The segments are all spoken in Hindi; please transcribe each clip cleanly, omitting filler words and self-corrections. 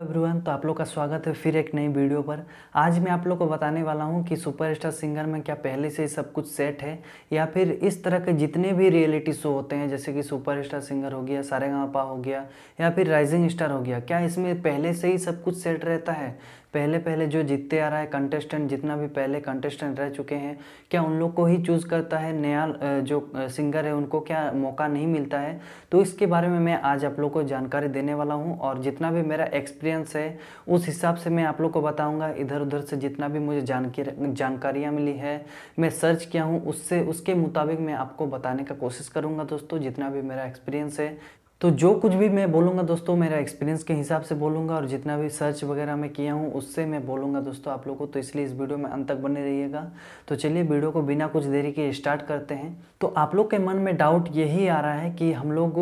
एवरीवन, तो आप लोग का स्वागत है फिर एक नई वीडियो पर। आज मैं आप लोग को बताने वाला हूं कि सुपरस्टार सिंगर में क्या पहले से ही सब कुछ सेट है या फिर इस तरह के जितने भी रियलिटी शो होते हैं जैसे कि सुपरस्टार सिंगर हो गया, सारेगामापा हो गया या फिर राइजिंग स्टार हो गया, क्या इसमें पहले से ही सब कुछ सेट रहता है। पहले पहले जो जीतते आ रहा है कंटेस्टेंट, जितना भी पहले कंटेस्टेंट रह चुके हैं, क्या उन लोग को ही चूज़ करता है नया जो सिंगर है उनको क्या मौका नहीं मिलता है। तो इसके बारे में मैं आज आप लोग को जानकारी देने वाला हूं और जितना भी मेरा एक्सपीरियंस है उस हिसाब से मैं आप लोग को बताऊंगा। इधर उधर से जितना भी मुझे जानकारियाँ मिली है, मैं सर्च किया हूँ, उसके मुताबिक मैं आपको बताने का कोशिश करूँगा दोस्तों, जितना भी मेरा एक्सपीरियंस है। तो जो कुछ भी मैं बोलूँगा दोस्तों मेरा एक्सपीरियंस के हिसाब से बोलूँगा और जितना भी सर्च वगैरह मैं किया हूँ उससे मैं बोलूँगा दोस्तों आप लोगों को, तो इसलिए इस वीडियो में अंत तक बने रहिएगा। तो चलिए वीडियो को बिना कुछ देरी के स्टार्ट करते हैं। तो आप लोग के मन में डाउट यही आ रहा है कि हम लोग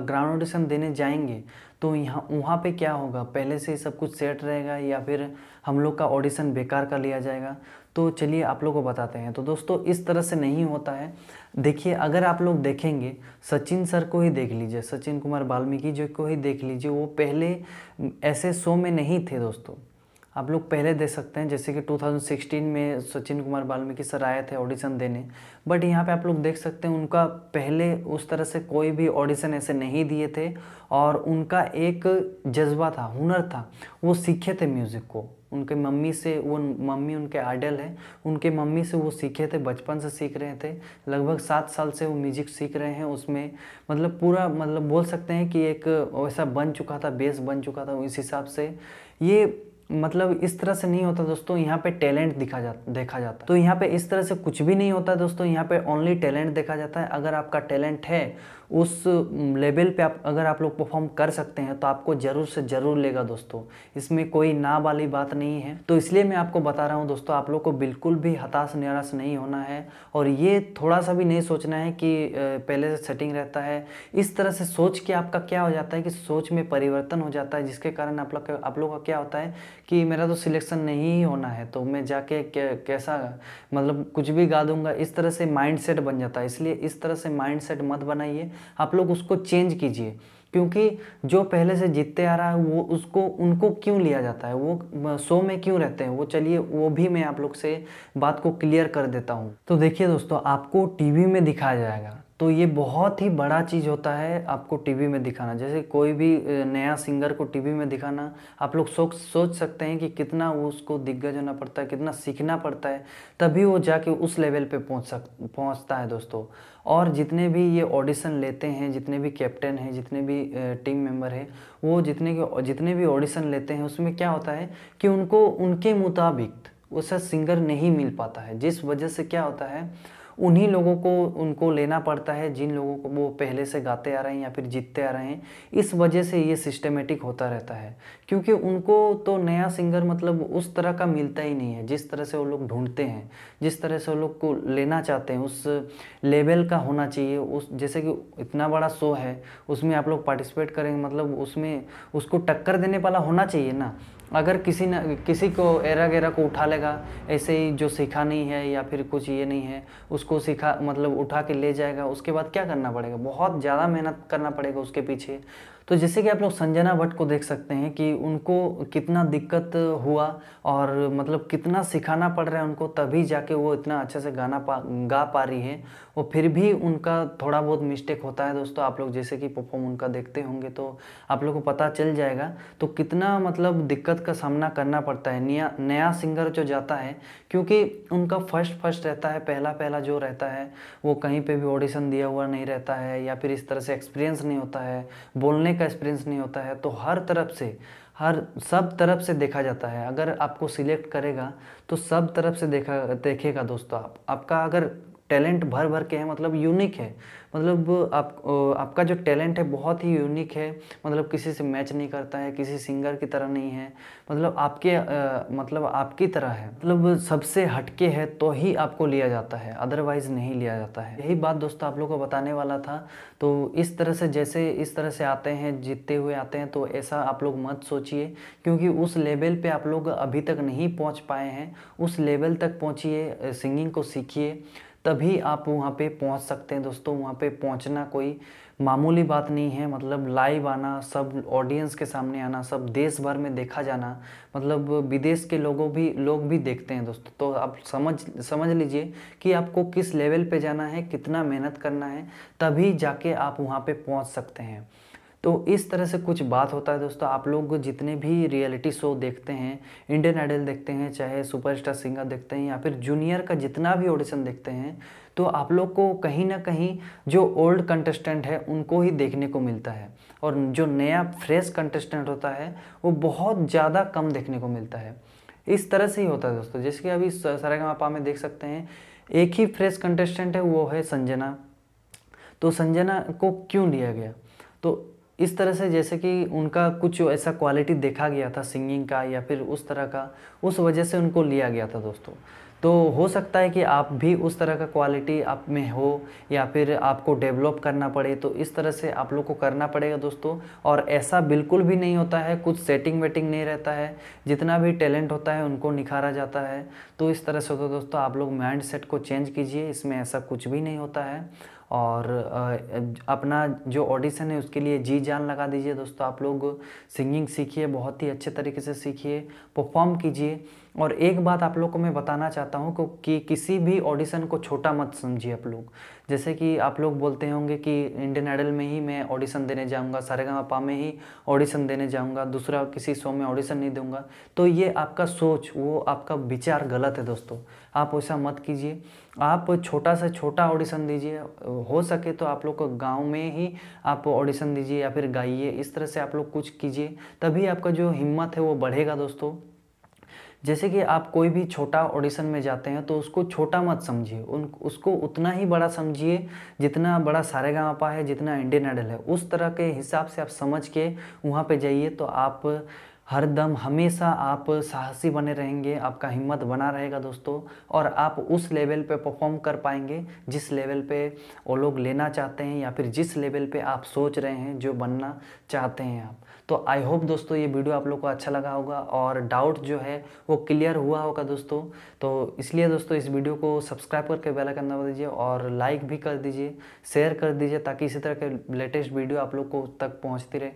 ग्राउंड ऑडिशन देने जाएंगे तो यहाँ वहाँ पे क्या होगा, पहले से ही सब कुछ सेट रहेगा या फिर हम लोग का ऑडिशन बेकार कर लिया जाएगा। तो चलिए आप लोग को बताते हैं। तो दोस्तों इस तरह से नहीं होता है। देखिए, अगर आप लोग देखेंगे सचिन सर को ही देख लीजिए, सचिन कुमार वाल्मीकि जी को ही देख लीजिए, वो पहले ऐसे शो में नहीं थे दोस्तों। आप लोग पहले देख सकते हैं जैसे कि 2016 में सचिन कुमार वाल्मीकि सर आए थे ऑडिशन देने, बट यहाँ पे आप लोग देख सकते हैं उनका पहले उस तरह से कोई भी ऑडिशन ऐसे नहीं दिए थे और उनका एक जज्बा था, हुनर था, वो सीखे थे म्यूज़िक को उनके मम्मी से। वो मम्मी उनके आइडल है, उनके मम्मी से वो सीखे थे, बचपन से सीख रहे थे। लगभग 7 साल से वो म्यूजिक सीख रहे हैं। उसमें मतलब पूरा मतलब बोल सकते हैं कि एक वैसा बन चुका था, बेस बन चुका था। इस हिसाब से ये मतलब इस तरह से नहीं होता दोस्तों, यहाँ पे टैलेंट देखा जाता। तो यहाँ पे इस तरह से कुछ भी नहीं होता दोस्तों, यहाँ पे ओनली टैलेंट देखा जाता है। अगर आपका टैलेंट है उस लेवल पे, अगर आप लोग परफॉर्म कर सकते हैं तो आपको ज़रूर से ज़रूर लेगा दोस्तों, इसमें कोई ना वाली बात नहीं है। तो इसलिए मैं आपको बता रहा हूँ दोस्तों, आप लोग को बिल्कुल भी हताश निराश नहीं होना है और ये थोड़ा सा भी नहीं सोचना है कि पहले से सेटिंग रहता है। इस तरह से सोच के आपका क्या हो जाता है कि सोच में परिवर्तन हो जाता है, जिसके कारण आप लोग का क्या होता है कि मेरा तो सिलेक्शन नहीं होना है तो मैं जाके कैसा मतलब कुछ भी गा दूंगा, इस तरह से माइंडसेट बन जाता है। इसलिए इस तरह से माइंडसेट मत बनाइए, आप लोग उसको चेंज कीजिए। क्योंकि जो पहले से जीतते आ रहा है वो उनको क्यों लिया जाता है, वो शो में क्यों रहते हैं, वो चलिए वो भी मैं आप लोग से बात को क्लियर कर देता हूँ। तो देखिए दोस्तों, आपको टीवी में दिखाया जाएगा तो ये बहुत ही बड़ा चीज़ होता है आपको टीवी में दिखाना। जैसे कोई भी नया सिंगर को टीवी में दिखाना, आप लोग सोच सकते हैं कि कितना वो उसको दिग्गज होना पड़ता है, कितना सीखना पड़ता है, तभी वो जाके उस लेवल पे पहुंचता है दोस्तों। और जितने भी ये ऑडिशन लेते हैं, जितने भी कैप्टन हैं, जितने भी टीम मेंबर हैं, वो जितने भी ऑडिशन लेते हैं उसमें क्या होता है कि उनको उनके मुताबिक वैसा सिंगर नहीं मिल पाता है, जिस वजह से क्या होता है उन्हीं लोगों को उनको लेना पड़ता है जिन लोगों को वो पहले से गाते आ रहे हैं या फिर जीतते आ रहे हैं। इस वजह से ये सिस्टमेटिक होता रहता है, क्योंकि उनको तो नया सिंगर मतलब उस तरह का मिलता ही नहीं है जिस तरह से वो लोग ढूंढते हैं, जिस तरह से वो लोग को लेना चाहते हैं, उस लेवल का होना चाहिए। उस जैसे कि इतना बड़ा शो है उसमें आप लोग पार्टिसिपेट करेंगे, मतलब उसमें उसको टक्कर देने वाला होना चाहिए ना। अगर किसी को एरा गेरा को उठा लेगा ऐसे ही, जो सीखा नहीं है या फिर कुछ ये नहीं है, उसको सीखा मतलब उठा के ले जाएगा, उसके बाद क्या करना पड़ेगा, बहुत ज़्यादा मेहनत करना पड़ेगा उसके पीछे। तो जैसे कि आप लोग संजना भट्ट को देख सकते हैं कि उनको कितना दिक्कत हुआ और मतलब कितना सिखाना पड़ रहा है उनको, तभी जाके वो इतना अच्छे से गा पा रही है। वो फिर भी उनका थोड़ा बहुत मिस्टेक होता है दोस्तों। आप लोग जैसे कि परफॉर्म उनका देखते होंगे तो आप लोग को पता चल जाएगा तो कितना मतलब दिक्कत का सामना करना पड़ता है नया सिंगर जो जाता है, क्योंकि उनका फर्स्ट रहता है, पहला जो रहता है वो कहीं पे भी ऑडिशन दिया हुआ नहीं रहता है या फिर इस तरह से एक्सपीरियंस नहीं होता है, बोलने का एक्सपीरियंस नहीं होता है। तो हर सब तरफ से देखा जाता है। अगर आपको सिलेक्ट करेगा तो सब तरफ से देखेगा दोस्तों। आपका अगर टैलेंट भर भर के है, मतलब यूनिक है, मतलब आपका जो टैलेंट है बहुत ही यूनिक है, मतलब किसी से मैच नहीं करता है, किसी सिंगर की तरह नहीं है, मतलब मतलब आपकी तरह है, मतलब सबसे हटके है तो ही आपको लिया जाता है, अदरवाइज नहीं लिया जाता है। यही बात दोस्तों आप लोग को बताने वाला था। तो इस तरह से आते हैं, जीतते हुए आते हैं, तो ऐसा आप लोग मत सोचिए, क्योंकि उस लेवल पे आप लोग अभी तक नहीं पहुंच पाए हैं। उस लेवल तक पहुंचिए, सिंगिंग को सीखिए, तभी आप वहाँ पे पहुँच सकते हैं दोस्तों। वहाँ पे पहुँचना कोई मामूली बात नहीं है, मतलब लाइव आना, सब ऑडियंस के सामने आना, सब देश भर में देखा जाना, मतलब विदेश के लोग भी देखते हैं दोस्तों। तो आप समझ लीजिए कि आपको किस लेवल पे जाना है, कितना मेहनत करना है, तभी जाके आप वहाँ पे पहुँच सकते हैं। तो इस तरह से कुछ बात होता है दोस्तों। आप लोग जितने भी रियलिटी शो देखते हैं, इंडियन आइडल देखते हैं, चाहे सुपरस्टार सिंगर देखते हैं, या फिर जूनियर का जितना भी ऑडिशन देखते हैं, तो आप लोग को कहीं ना कहीं जो ओल्ड कंटेस्टेंट है उनको ही देखने को मिलता है, और जो नया फ्रेश कंटेस्टेंट होता है वो बहुत ज़्यादा कम देखने को मिलता है। इस तरह से ही होता है दोस्तों। जैसे कि अभी सारेगामापा में देख सकते हैं, एक ही फ्रेश कंटेस्टेंट है, वो है संजना। तो संजना को क्यों लिया गया? तो इस तरह से, जैसे कि उनका कुछ ऐसा क्वालिटी देखा गया था सिंगिंग का या फिर उस तरह का, उस वजह से उनको लिया गया था दोस्तों। तो हो सकता है कि आप भी उस तरह का क्वालिटी आप में हो, या फिर आपको डेवलप करना पड़े, तो इस तरह से आप लोग को करना पड़ेगा दोस्तों। और ऐसा बिल्कुल भी नहीं होता है, कुछ सेटिंग वेटिंग नहीं रहता है, जितना भी टैलेंट होता है उनको निखारा जाता है। तो इस तरह से होता है दोस्तों। आप लोग माइंड सेट को चेंज कीजिए, इसमें ऐसा कुछ भी नहीं होता है। और अपना जो ऑडिशन है उसके लिए जी जान लगा दीजिए दोस्तों। आप लोग सिंगिंग सीखिए, बहुत ही अच्छे तरीके से सीखिए, परफॉर्म कीजिए। और एक बात आप लोग को मैं बताना चाहता हूँ कि किसी भी ऑडिशन को छोटा मत समझिए आप लोग। जैसे कि आप लोग बोलते होंगे कि इंडियन आइडल में ही मैं ऑडिशन देने जाऊँगा, सारेगामापा में ही ऑडिशन देने जाऊँगा, दूसरा किसी शो में ऑडिशन नहीं दूंगा। तो ये आपका सोच, वो आपका विचार गलत है दोस्तों। आप वैसा मत कीजिए। आप छोटा से छोटा ऑडिशन दीजिए, हो सके तो आप लोग को गांव में ही आप ऑडिशन दीजिए या फिर गाइए। इस तरह से आप लोग कुछ कीजिए, तभी आपका जो हिम्मत है वो बढ़ेगा दोस्तों। जैसे कि आप कोई भी छोटा ऑडिशन में जाते हैं तो उसको छोटा मत समझिए, उसको उतना ही बड़ा समझिए जितना बड़ा सारेगामापा है, जितना इंडियन आइडल है। उस तरह के हिसाब से आप समझ के वहाँ पे जाइए, तो आप हर दम हमेशा आप साहसी बने रहेंगे, आपका हिम्मत बना रहेगा दोस्तों। और आप उस लेवल पे परफॉर्म कर पाएंगे जिस लेवल पे वो लोग लेना चाहते हैं, या फिर जिस लेवल पे आप सोच रहे हैं, जो बनना चाहते हैं आप। तो आई होप दोस्तों ये वीडियो आप लोग को अच्छा लगा होगा, और डाउट जो है वो क्लियर हुआ होगा दोस्तों। तो इसलिए दोस्तों इस वीडियो को सब्सक्राइब करके बेल आइकन दबा दीजिए, और लाइक भी कर दीजिए, शेयर कर दीजिए, ताकि इसी तरह के लेटेस्ट वीडियो आप लोग को तक पहुँचती रहे।